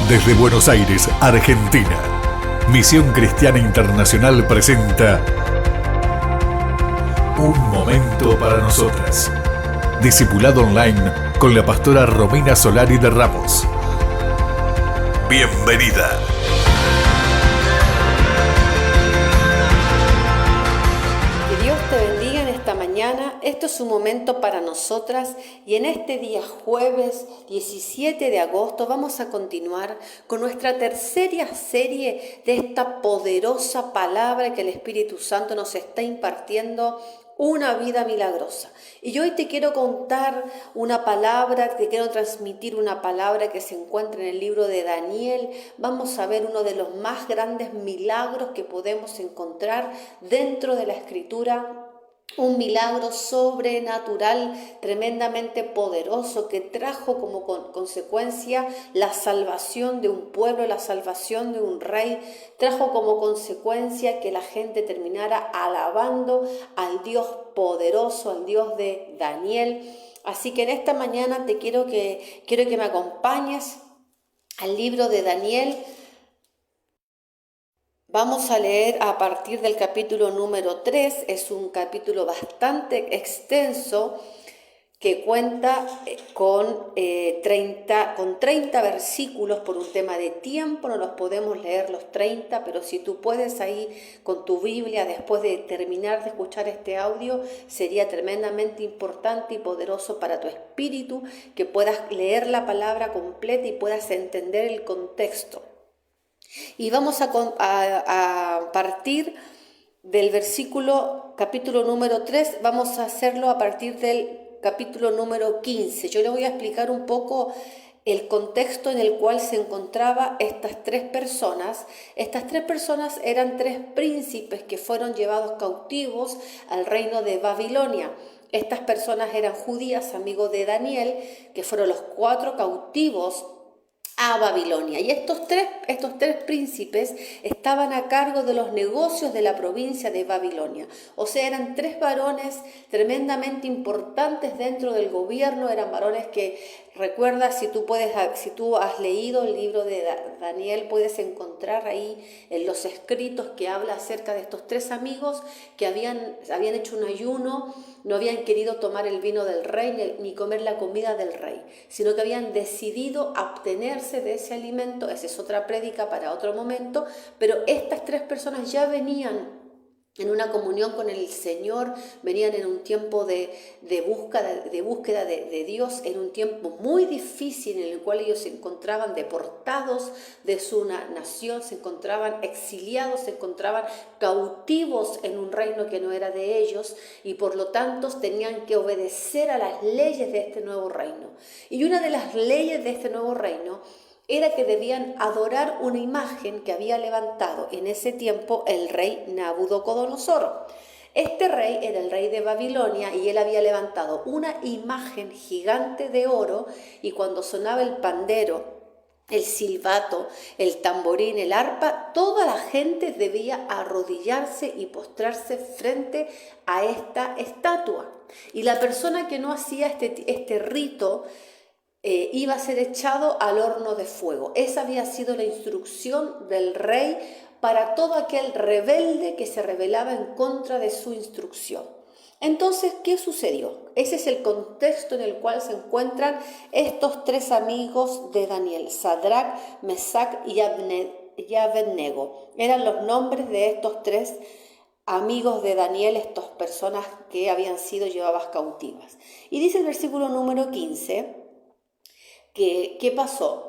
Desde Buenos Aires, Argentina, Misión Cristiana Internacional presenta Un Momento para Nosotras. Discipulado online con la pastora Romina Solari de Ramos. Bienvenida. Que Dios te bendiga en esta mañana. Esto es un momento para nosotras y en este día jueves 17 de agosto vamos a continuar con nuestra tercera serie de esta poderosa palabra que el Espíritu Santo nos está impartiendo. Una vida milagrosa. Y yo hoy te quiero contar una palabra, te quiero transmitir una palabra que se encuentra en el libro de Daniel. Vamos a ver uno de los más grandes milagros que podemos encontrar dentro de la Escritura. Un milagro sobrenatural, tremendamente poderoso, que trajo como consecuencia la salvación de un pueblo, la salvación de un rey. Trajo como consecuencia que la gente terminara alabando al Dios poderoso, al Dios de Daniel. Así que en esta mañana quiero que me acompañes al libro de Daniel. Vamos a leer a partir del capítulo número 3, es un capítulo bastante extenso que cuenta con 30 versículos. Por un tema de tiempo no los podemos leer los 30, pero si tú puedes ahí con tu Biblia después de terminar de escuchar este audio, sería tremendamente importante y poderoso para tu espíritu que puedas leer la palabra completa y puedas entender el contexto. Y vamos a partir del capítulo número 3, vamos a hacerlo a partir del capítulo número 15. Yo le voy a explicar un poco el contexto en el cual se encontraba estas tres personas. Estas tres personas eran tres príncipes que fueron llevados cautivos al reino de Babilonia. Estas personas eran judías, amigos de Daniel, que fueron los 4 cautivos a Babilonia. Y estos tres príncipes estaban a cargo de los negocios de la provincia de Babilonia. O sea, eran 3 varones tremendamente importantes dentro del gobierno. Eran varones que, recuerda, si tú has leído el libro de Daniel, puedes encontrar ahí en los escritos que habla acerca de estos 3 amigos que habían hecho un ayuno, no habían querido tomar el vino del rey ni comer la comida del rey, sino que habían decidido abstenerse de ese alimento. Esa es otra prédica para otro momento, pero estas 3 personas ya venían en una comunión con el Señor, venían en un tiempo de búsqueda de Dios, en un tiempo muy difícil en el cual ellos se encontraban deportados de su nación, se encontraban exiliados, se encontraban cautivos en un reino que no era de ellos y por lo tanto tenían que obedecer a las leyes de este nuevo reino. Y una de las leyes de este nuevo reino era que debían adorar una imagen que había levantado en ese tiempo el rey Nabucodonosor. Este rey era el rey de Babilonia y él había levantado una imagen gigante de oro, y cuando sonaba el pandero, el silbato, el tamborín, el arpa, toda la gente debía arrodillarse y postrarse frente a esta estatua. Y la persona que no hacía este rito iba a ser echado al horno de fuego. Esa había sido la instrucción del rey para todo aquel rebelde que se rebelaba en contra de su instrucción. Entonces, ¿qué sucedió? Ese es el contexto en el cual se encuentran estos 3 amigos de Daniel: Sadrach, Mesach y Abednego. Eran los nombres de estos 3 amigos de Daniel, estas personas que habían sido llevadas cautivas. Y dice el versículo número 15, ¿qué pasó?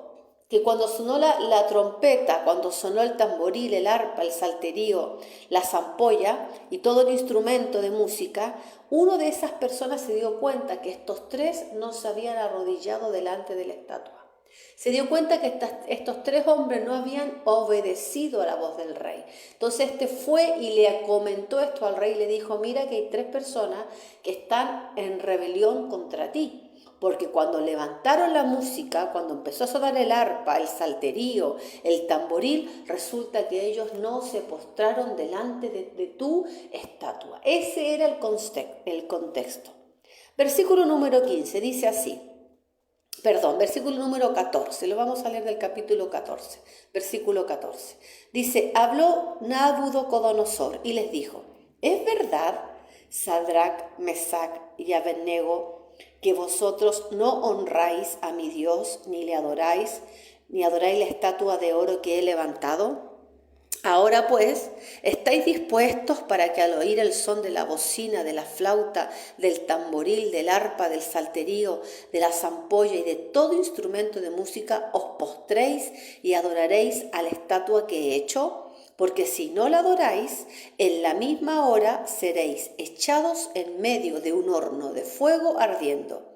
Que cuando sonó la trompeta, cuando sonó el tamboril, el arpa, el salterio, la zampolla y todo el instrumento de música, uno de esas personas se dio cuenta que estos 3 no se habían arrodillado delante de la estatua. Se dio cuenta que estos 3 hombres no habían obedecido a la voz del rey. Entonces fue y le comentó esto al rey y le dijo: mira que hay 3 personas que están en rebelión contra ti. Porque cuando levantaron la música, cuando empezó a sonar el arpa, el salterio, el tamboril, resulta que ellos no se postraron delante de tu estatua. Ese era el contexto. Versículo número 15 dice así: versículo número 14, lo vamos a leer del capítulo 14, versículo 14. Dice, habló Nabucodonosor y les dijo, ¿es verdad, Sadrac, Mesac y Abednego, que vosotros no honráis a mi Dios, ni adoráis la estatua de oro que he levantado? Ahora pues, ¿estáis dispuestos para que al oír el son de la bocina, de la flauta, del tamboril, del arpa, del salterio, de la zampolla y de todo instrumento de música, os postréis y adoraréis a la estatua que he hecho? Porque si no la adoráis, en la misma hora seréis echados en medio de un horno de fuego ardiendo.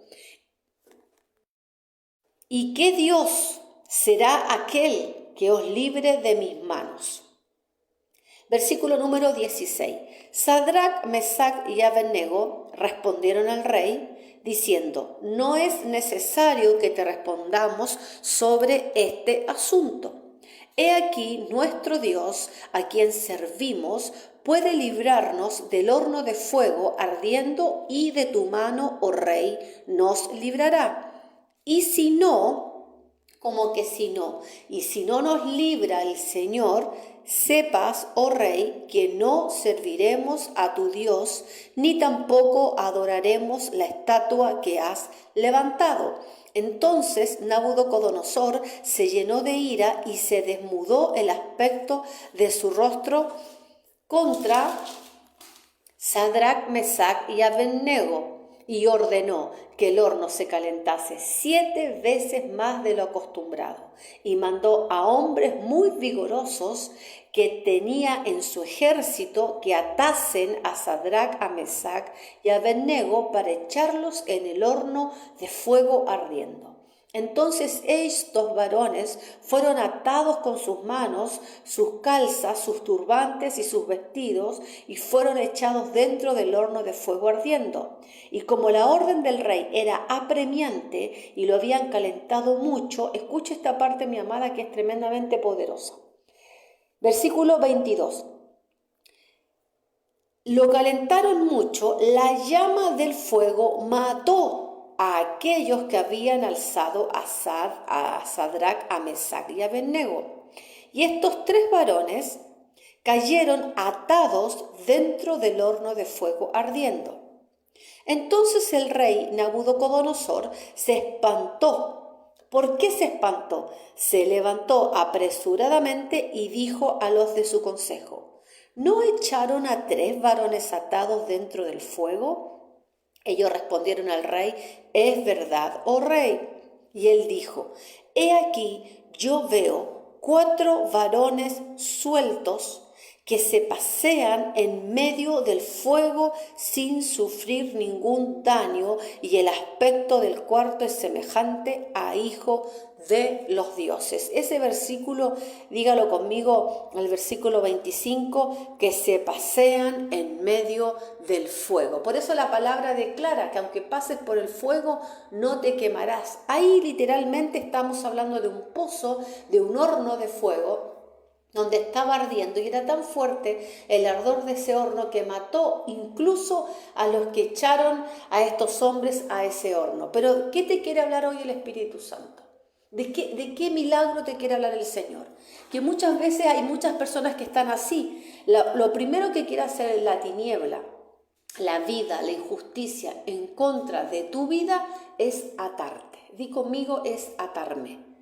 ¿Y qué Dios será aquel que os libre de mis manos? Versículo número 16. Sadrac, Mesac y Abednego respondieron al rey diciendo, no es necesario que te respondamos sobre este asunto. He aquí nuestro Dios, a quien servimos, puede librarnos del horno de fuego ardiendo y de tu mano, oh rey, nos librará. Y si no, como que si no, y si no nos libra el Señor, sepas, oh rey, que no serviremos a tu Dios, ni tampoco adoraremos la estatua que has levantado. Entonces Nabucodonosor se llenó de ira y se desmudó el aspecto de su rostro contra Sadrac, Mesac y Abednego, y ordenó que el horno se calentase 7 veces más de lo acostumbrado, y mandó a hombres muy vigorosos que tenía en su ejército que atasen a Sadrac, a Mesac y a Abednego para echarlos en el horno de fuego ardiendo. Entonces estos varones fueron atados con sus manos, sus calzas, sus turbantes y sus vestidos, y fueron echados dentro del horno de fuego ardiendo. Y como la orden del rey era apremiante y lo habían calentado mucho, escucha esta parte, mi amada, que es tremendamente poderosa. Versículo 22. Lo calentaron mucho, la llama del fuego mató a aquellos que habían alzado a Sadrac, a Mesac y a Abednego. Y estos 3 varones cayeron atados dentro del horno de fuego ardiendo. Entonces el rey Nabucodonosor se espantó. ¿Por qué se espantó? Se levantó apresuradamente y dijo a los de su consejo, ¿no echaron a 3 varones atados dentro del fuego? Ellos respondieron al rey, es verdad, oh rey. Y él dijo, he aquí, yo veo 4 varones sueltos que se pasean en medio del fuego sin sufrir ningún daño, y el aspecto del cuarto es semejante a hijo de los dioses. Ese versículo, dígalo conmigo, el versículo 25, que se pasean en medio del fuego. Por eso la palabra declara que aunque pases por el fuego, no te quemarás. Ahí literalmente estamos hablando de un pozo, de un horno de fuego, donde estaba ardiendo, y era tan fuerte el ardor de ese horno que mató incluso a los que echaron a estos hombres a ese horno. Pero, ¿qué te quiere hablar hoy el Espíritu Santo? ¿De qué milagro te quiere hablar el Señor? Que muchas veces hay muchas personas que están así. Lo primero que quiere hacer es la tiniebla, la vida, la injusticia en contra de tu vida es atarte. Di conmigo, es atarme.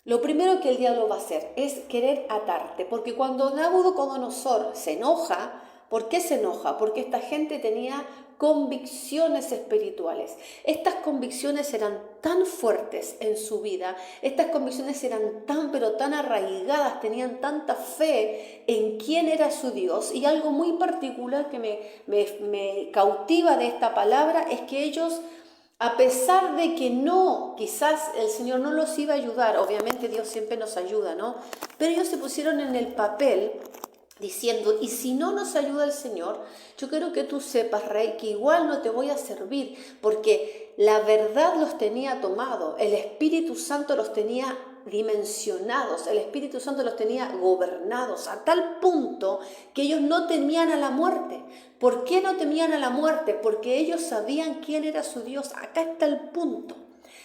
Lo primero que el diablo va a hacer es querer atarte, porque cuando Nabucodonosor se enoja, ¿por qué se enoja? Porque esta gente tenía convicciones espirituales. Estas convicciones eran tan fuertes en su vida, estas convicciones eran pero tan arraigadas, tenían tanta fe en quién era su Dios. Y algo muy particular que me cautiva de esta palabra es que ellos, a pesar de que no, quizás el Señor no los iba a ayudar, obviamente Dios siempre nos ayuda, ¿no? Pero ellos se pusieron en el papel diciendo, y si no nos ayuda el Señor, yo quiero que tú sepas, rey, que igual no te voy a servir, porque la verdad los tenía tomado, el Espíritu Santo los tenía dimensionados, el Espíritu Santo los tenía gobernados a tal punto que ellos no temían a la muerte. ¿Por qué no temían a la muerte? Porque ellos sabían quién era su Dios. Acá está el punto.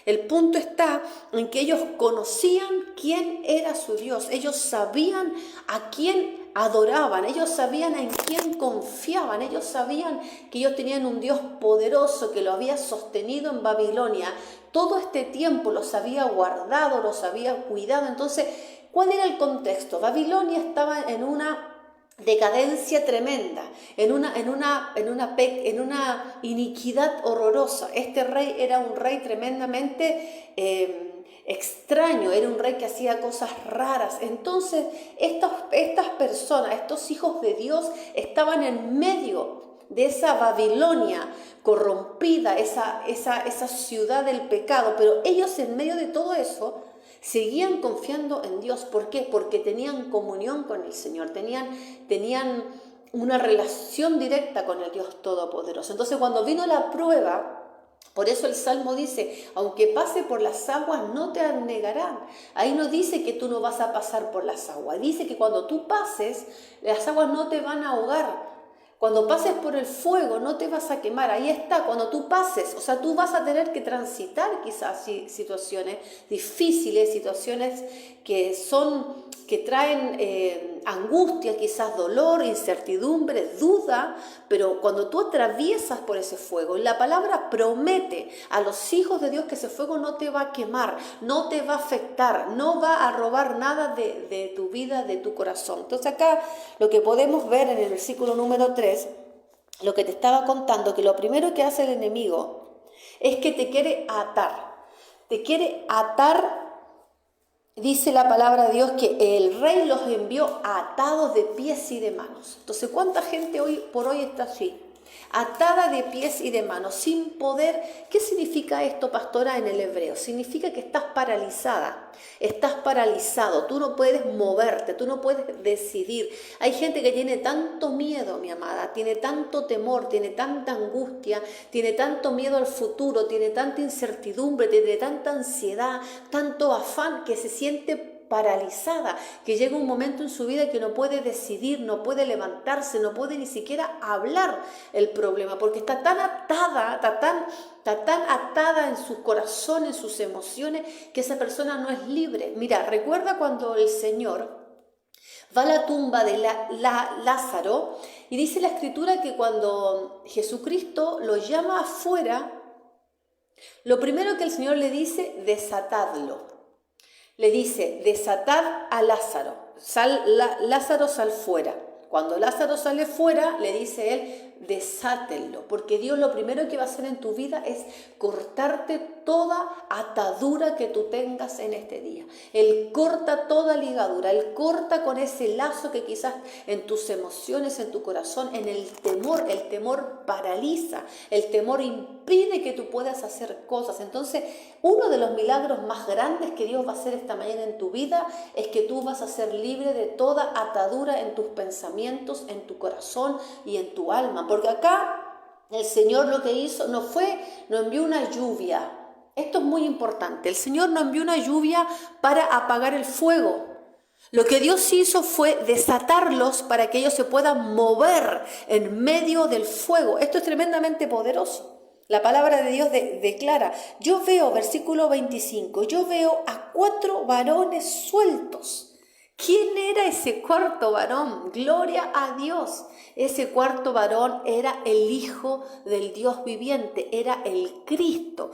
El punto está en que ellos conocían quién era su Dios, ellos sabían a quién adoraban, ellos sabían en quién confiaban, ellos sabían que ellos tenían un Dios poderoso que lo había sostenido en Babilonia. Todo este tiempo los había guardado, los había cuidado. Entonces, ¿cuál era el contexto? Babilonia estaba en una decadencia tremenda, en una iniquidad horrorosa. Este rey era un rey tremendamente extraño, era un rey que hacía cosas raras. Entonces estas personas, estos hijos de Dios, estaban en medio de esa Babilonia corrompida, esa ciudad del pecado, pero ellos en medio de todo eso seguían confiando en Dios. ¿Por qué? Porque tenían comunión con el Señor, tenían una relación directa con el Dios Todopoderoso. Entonces, cuando vino la prueba, por eso el Salmo dice, aunque pase por las aguas no te anegarán. Ahí no dice que tú no vas a pasar por las aguas, dice que cuando tú pases, las aguas no te van a ahogar. Cuando pases por el fuego no te vas a quemar, ahí está, cuando tú pases, o sea, tú vas a tener que transitar quizás situaciones difíciles, situaciones que traen angustia, quizás dolor, incertidumbre, duda, pero cuando tú atraviesas por ese fuego, la palabra promete a los hijos de Dios que ese fuego no te va a quemar, no te va a afectar, no va a robar nada de tu vida, de tu corazón. Entonces acá lo que podemos ver en el versículo número 3, lo que te estaba contando, que lo primero que hace el enemigo es que te quiere atar. Dice la palabra de Dios que el rey los envió atados de pies y de manos. Entonces, ¿cuánta gente hoy por hoy está así? Atada de pies y de manos, sin poder. ¿Qué significa esto, pastora, en el hebreo? Significa que estás paralizada, estás paralizado, tú no puedes moverte, tú no puedes decidir. Hay gente que tiene tanto miedo, mi amada, tiene tanto temor, tiene tanta angustia, tiene tanto miedo al futuro, tiene tanta incertidumbre, tiene tanta ansiedad, tanto afán, que se siente paralizada, que llega un momento en su vida que no puede decidir, no puede levantarse, no puede ni siquiera hablar el problema, porque está tan atada, está tan atada en su corazón, en sus emociones, que esa persona no es libre. Mira, recuerda cuando el Señor va a la tumba de Lázaro, y dice la Escritura que cuando Jesucristo lo llama afuera, lo primero que el Señor le dice, desatadlo. Le dice, desatad a Lázaro, Lázaro sal fuera. Cuando Lázaro sale fuera, le dice él, desátenlo, porque Dios lo primero que va a hacer en tu vida es cortarte toda atadura que tú tengas en este día. Él corta toda ligadura, Él corta con ese lazo que quizás en tus emociones, en tu corazón, en el temor paraliza, el temor impide que tú puedas hacer cosas. Entonces, uno de los milagros más grandes que Dios va a hacer esta mañana en tu vida es que tú vas a ser libre de toda atadura en tus pensamientos, en tu corazón y en tu alma. Porque acá el Señor lo que hizo no envió una lluvia. Esto es muy importante. El Señor no envió una lluvia para apagar el fuego. Lo que Dios hizo fue desatarlos para que ellos se puedan mover en medio del fuego. Esto es tremendamente poderoso. La palabra de Dios declara, yo veo, versículo 25, yo veo a 4 varones sueltos. ¿Quién era ese cuarto varón? Gloria a Dios. Ese cuarto varón era el Hijo del Dios viviente, era el Cristo.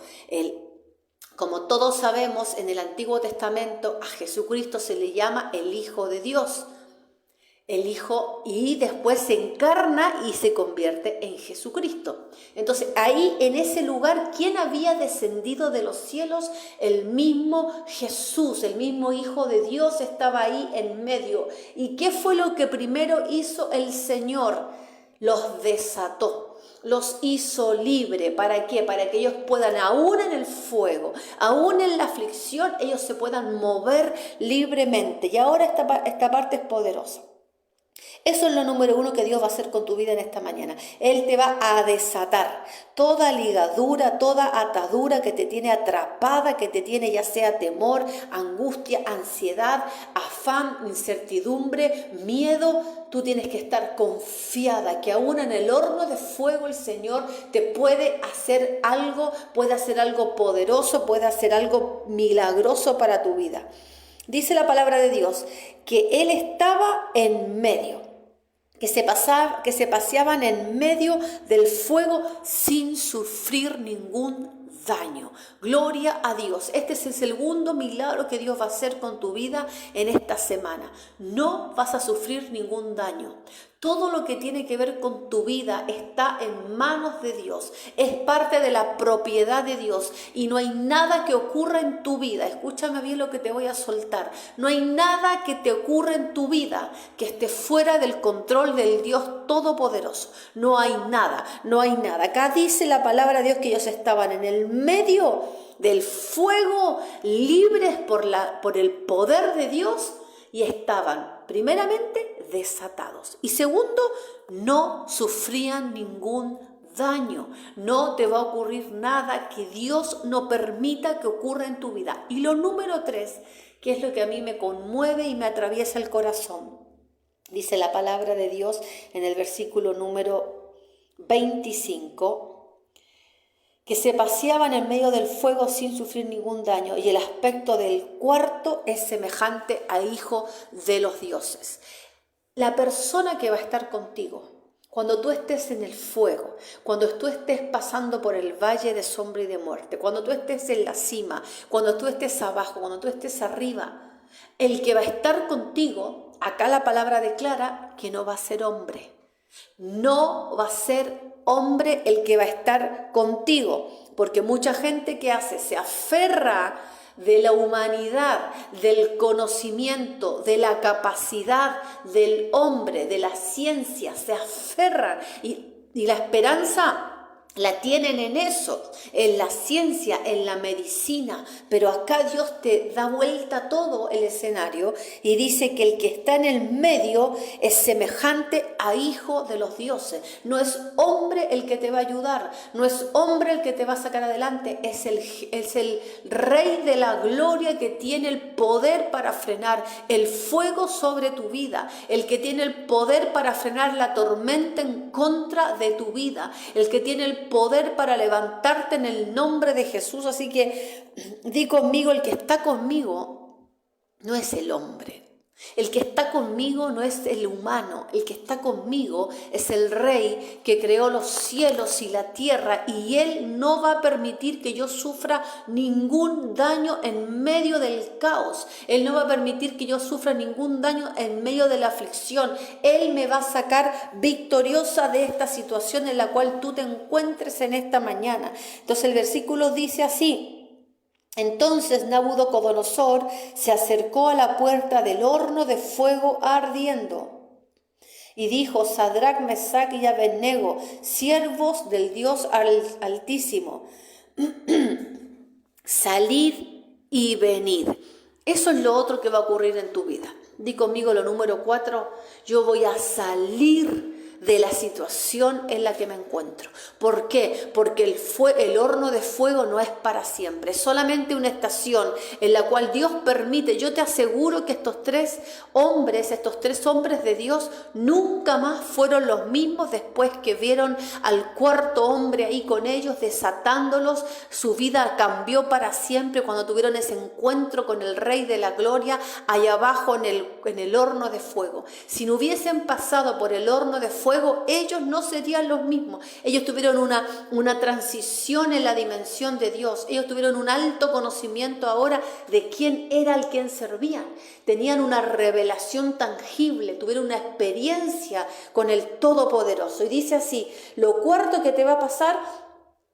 Como todos sabemos, en el Antiguo Testamento a Jesucristo se le llama el Hijo de Dios. El Hijo, y después se encarna y se convierte en Jesucristo. Entonces ahí en ese lugar, ¿quién había descendido de los cielos? El mismo Jesús, el mismo Hijo de Dios estaba ahí en medio. ¿Y qué fue lo que primero hizo el Señor? Los desató, los hizo libre. ¿Para qué? Para que ellos puedan, aún en el fuego, aún en la aflicción, ellos se puedan mover libremente. Y ahora esta parte es poderosa. Eso es lo número uno que Dios va a hacer con tu vida en esta mañana. Él te va a desatar toda ligadura, toda atadura que te tiene atrapada, que te tiene ya sea temor, angustia, ansiedad, afán, incertidumbre, miedo. Tú tienes que estar confiada que aún en el horno de fuego el Señor te puede hacer algo poderoso, puede hacer algo milagroso para tu vida. Dice la palabra de Dios que Él estaba en medio, que se paseaban en medio del fuego sin sufrir ningún daño. Gloria a Dios. Este es el segundo milagro que Dios va a hacer con tu vida en esta semana. No vas a sufrir ningún daño. Todo lo que tiene que ver con tu vida está en manos de Dios, es parte de la propiedad de Dios y no hay nada que ocurra en tu vida, escúchame bien lo que te voy a soltar, no hay nada que te ocurra en tu vida que esté fuera del control del Dios Todopoderoso, no hay nada. Acá dice la palabra de Dios que ellos estaban en el medio del fuego, libres por el poder de Dios y estaban primeramente desatados y segundo, no sufrían ningún daño. No te va a ocurrir nada que Dios no permita que ocurra en tu vida. Y lo número 3, que es lo que a mí me conmueve y me atraviesa el corazón, dice la palabra de Dios en el versículo número 25, que se paseaban en medio del fuego sin sufrir ningún daño, y el aspecto del cuarto es semejante a hijo de los dioses. La persona que va a estar contigo, cuando tú estés en el fuego, cuando tú estés pasando por el valle de sombra y de muerte, cuando tú estés en la cima, cuando tú estés abajo, cuando tú estés arriba, el que va a estar contigo, acá la palabra declara que no va a ser hombre. No va a ser hombre el que va a estar contigo, porque mucha gente que hace, se aferra de la humanidad, del conocimiento, de la capacidad del hombre, de la ciencia, se aferran y la esperanza la tienen en eso, en la ciencia, en la medicina, pero acá Dios te da vuelta todo el escenario y dice que el que está en el medio es semejante a hijo de los dioses. No es hombre el que te va a ayudar, no es hombre el que te va a sacar adelante, es el Rey de la gloria que tiene el poder para frenar el fuego sobre tu vida, el que tiene el poder para frenar la tormenta en contra de tu vida, el que tiene el poder para levantarte en el nombre de Jesús. Así que di conmigo, el que está conmigo no es el hombre. El que está conmigo no es el humano, el que está conmigo es el Rey que creó los cielos y la tierra, y Él no va a permitir que yo sufra ningún daño en medio del caos. Él no va a permitir que yo sufra ningún daño en medio de la aflicción. Él me va a sacar victoriosa de esta situación en la cual tú te encuentres en esta mañana. Entonces el versículo dice así: entonces Nabucodonosor se acercó a la puerta del horno de fuego ardiendo y dijo: Sadrach, Mesach y Abednego, siervos del Dios Altísimo, salid y venid. Eso es lo otro que va a ocurrir en tu vida. Di conmigo lo número 4, yo voy a salir de la situación en la que me encuentro. ¿Por qué? Porque el horno de fuego no es para siempre, es solamente una estación en la cual Dios permite. Yo te aseguro que estos tres hombres de Dios nunca más fueron los mismos después que vieron al cuarto hombre ahí con ellos, desatándolos. Su vida cambió para siempre cuando tuvieron ese encuentro con el Rey de la Gloria allá abajo en el horno de fuego. Si no hubiesen pasado por el horno de fuego, ellos no serían los mismos. Ellos tuvieron una transición en la dimensión de Dios. Ellos tuvieron un alto conocimiento ahora de quién era el quien servían. Tenían una revelación tangible, tuvieron una experiencia con el Todopoderoso. Y dice así: lo cuarto que te va a pasar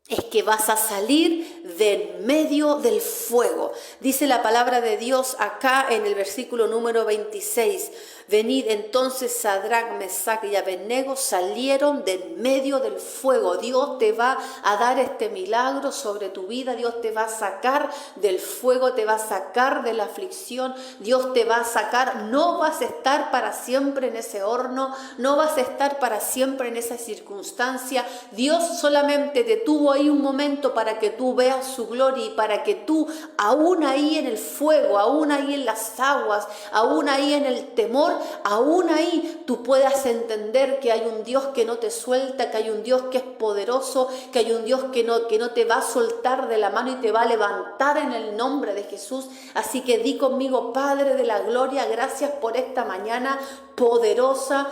es que vas a salir de medio del fuego. Dice la palabra de Dios acá en el versículo número 26. Venid. Entonces Sadrac, Mesac y Abednego salieron de en medio del fuego. Dios te va a dar este milagro sobre tu vida. Dios te va a sacar del fuego, te va a sacar de la aflicción. Dios te va a sacar. No vas a estar para siempre en ese horno, no vas a estar para siempre en esa circunstancia. Dios solamente te tuvo ahí un momento para que tú veas su gloria y para que tú, aún ahí en el fuego, aún ahí en las aguas, aún ahí en el temor, aún ahí tú puedas entender que hay un Dios que no te suelta, que hay un Dios que es poderoso, que hay un Dios que no te va a soltar de la mano y te va a levantar en el nombre de Jesús. Así que di conmigo: Padre de la gloria, gracias por esta mañana poderosa,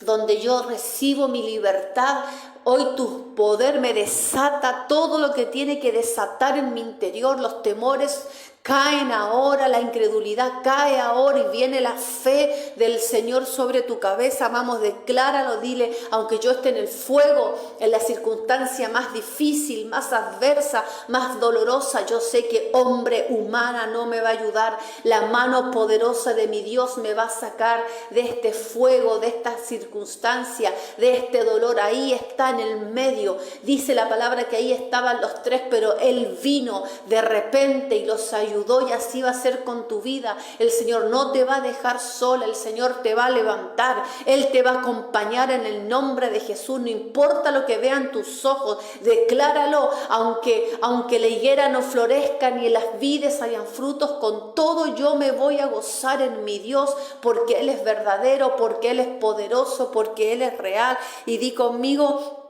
donde yo recibo mi libertad. Hoy tu poder me desata todo lo que tiene que desatar en mi interior. Los temores caen ahora, la incredulidad cae ahora y viene la fe del Señor sobre tu cabeza. Vamos, decláralo, dile: aunque yo esté en el fuego, en la circunstancia más difícil, más adversa, más dolorosa, yo sé que hombre humana no me va a ayudar. La mano poderosa de mi Dios me va a sacar de este fuego, de esta circunstancia, de este dolor. Ahí está en el medio. Dice la palabra que ahí estaban los tres, pero Él vino de repente y los ayudó. Y así va a ser con tu vida. El Señor no te va a dejar sola, el Señor te va a levantar, Él te va a acompañar en el nombre de Jesús. No importa lo que vean tus ojos, decláralo. Aunque la higuera no florezca ni en las vides hayan frutos, con todo yo me voy a gozar en mi Dios, porque Él es verdadero, porque Él es poderoso, porque Él es real. Y di conmigo: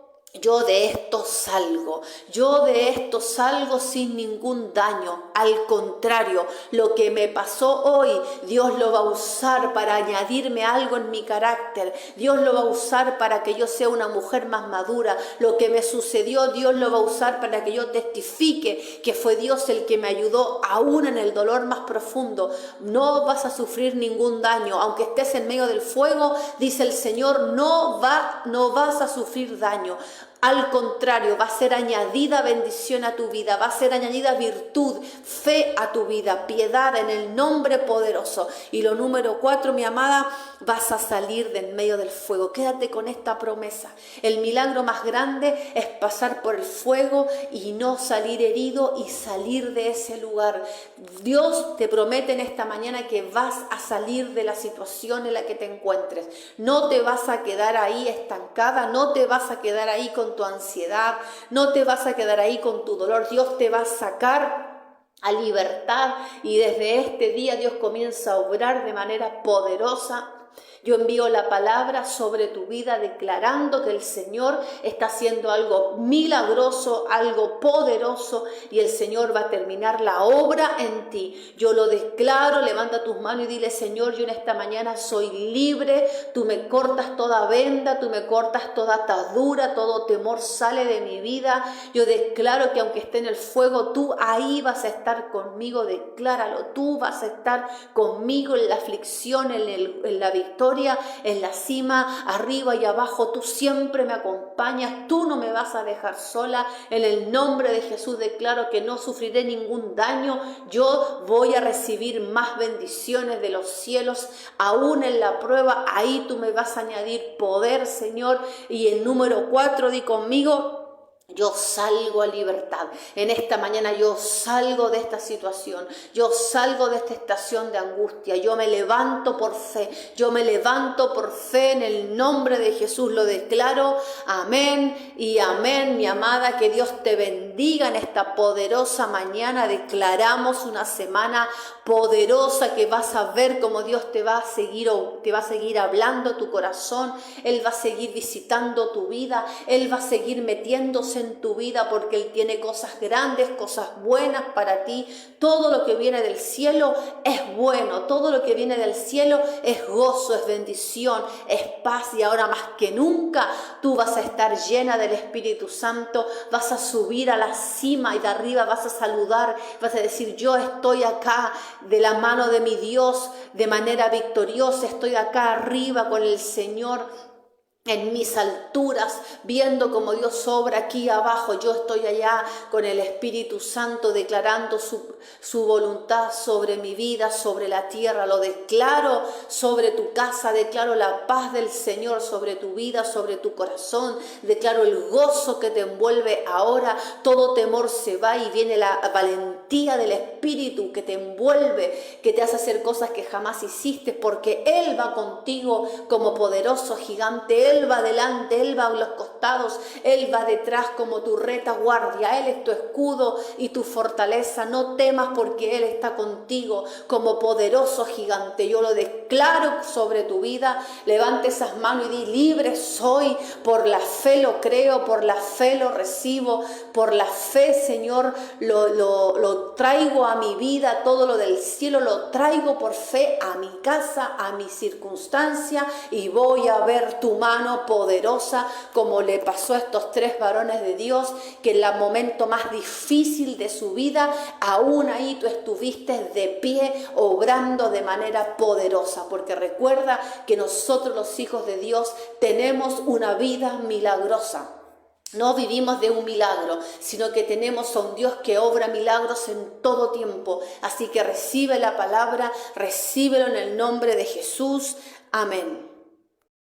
yo de esto salgo sin ningún daño. Al contrario, lo que me pasó hoy, Dios lo va a usar para añadirme algo en mi carácter. Dios lo va a usar para que yo sea una mujer más madura. Lo que me sucedió, Dios lo va a usar para que yo testifique que fue Dios el que me ayudó aún en el dolor más profundo. No vas a sufrir ningún daño. Aunque estés en medio del fuego, dice el Señor, no vas a sufrir daño. Al contrario, va a ser añadida bendición a tu vida, va a ser añadida virtud, fe a tu vida, piedad en el nombre poderoso. Y lo número 4, mi amada, vas a salir de en medio del fuego. Quédate con esta promesa. El milagro más grande es pasar por el fuego y no salir herido y salir de ese lugar. Dios te promete en esta mañana que vas a salir de la situación en la que te encuentres. No te vas a quedar ahí estancada, no te vas a quedar ahí con tu ansiedad, no te vas a quedar ahí con tu dolor. Dios te va a sacar a libertad y desde este día Dios comienza a obrar de manera poderosa. Yo envío la palabra sobre tu vida declarando que el Señor está haciendo algo milagroso, algo poderoso, y el Señor va a terminar la obra en ti. Yo lo declaro. Levanta tus manos y dile: Señor, yo en esta mañana soy libre. Tú me cortas toda venda, tú me cortas toda atadura, todo temor sale de mi vida. Yo declaro que aunque esté en el fuego, tú ahí vas a estar conmigo. Decláralo: tú vas a estar conmigo en la aflicción, en la victoria, en la cima, arriba y abajo. Tú siempre me acompañas, tú no me vas a dejar sola. En el nombre de Jesús declaro que no sufriré ningún daño. Yo voy a recibir más bendiciones de los cielos, aún en la prueba. Ahí tú me vas a añadir poder, Señor. Y el número 4, di conmigo: yo salgo a libertad. En esta mañana yo salgo de esta situación. Yo salgo de esta estación de angustia. Yo me levanto por fe. Yo me levanto por fe en el nombre de Jesús. Lo declaro. Amén y amén, mi amada. Que Dios te bendiga en esta poderosa mañana. Declaramos una semana poderosa que vas a ver cómo Dios te va a seguir hablando tu corazón. Él va a seguir visitando tu vida. Él va a seguir metiéndose en tu vida, porque Él tiene cosas grandes, cosas buenas para ti. Todo lo que viene del cielo es bueno, todo lo que viene del cielo es gozo, es bendición, es paz. Y ahora más que nunca tú vas a estar llena del Espíritu Santo, vas a subir a la cima y de arriba vas a saludar, vas a decir: yo estoy acá de la mano de mi Dios de manera victoriosa, estoy acá arriba con el Señor. en mis alturas, viendo como Dios obra aquí abajo. Yo estoy allá con el Espíritu Santo declarando su voluntad sobre mi vida, sobre la tierra. Lo declaro sobre tu casa, declaro la paz del Señor sobre tu vida, sobre tu corazón. Declaro el gozo que te envuelve ahora. Todo temor se va y viene la valentía del Espíritu que te envuelve, que te hace hacer cosas que jamás hiciste, porque Él va contigo como poderoso gigante. Él va adelante, Él va a los costados, Él va detrás como tu retaguardia. Él es tu escudo y tu fortaleza. No temas porque Él está contigo como poderoso gigante. Yo lo declaro sobre tu vida. Levante esas manos y di: libre soy. Por la fe lo creo, por la fe lo recibo, por la fe, Señor, lo traigo a mi vida. Todo lo del cielo lo traigo por fe a mi casa, a mi circunstancia, y voy a ver tu mano poderosa, como le pasó a estos 3 varones de Dios, que en el momento más difícil de su vida, aún ahí tú estuviste de pie, obrando de manera poderosa. Porque recuerda que nosotros, los hijos de Dios, tenemos una vida milagrosa. No vivimos de un milagro, sino que tenemos a un Dios que obra milagros en todo tiempo. Así que recibe la palabra, recíbelo en el nombre de Jesús. Amén.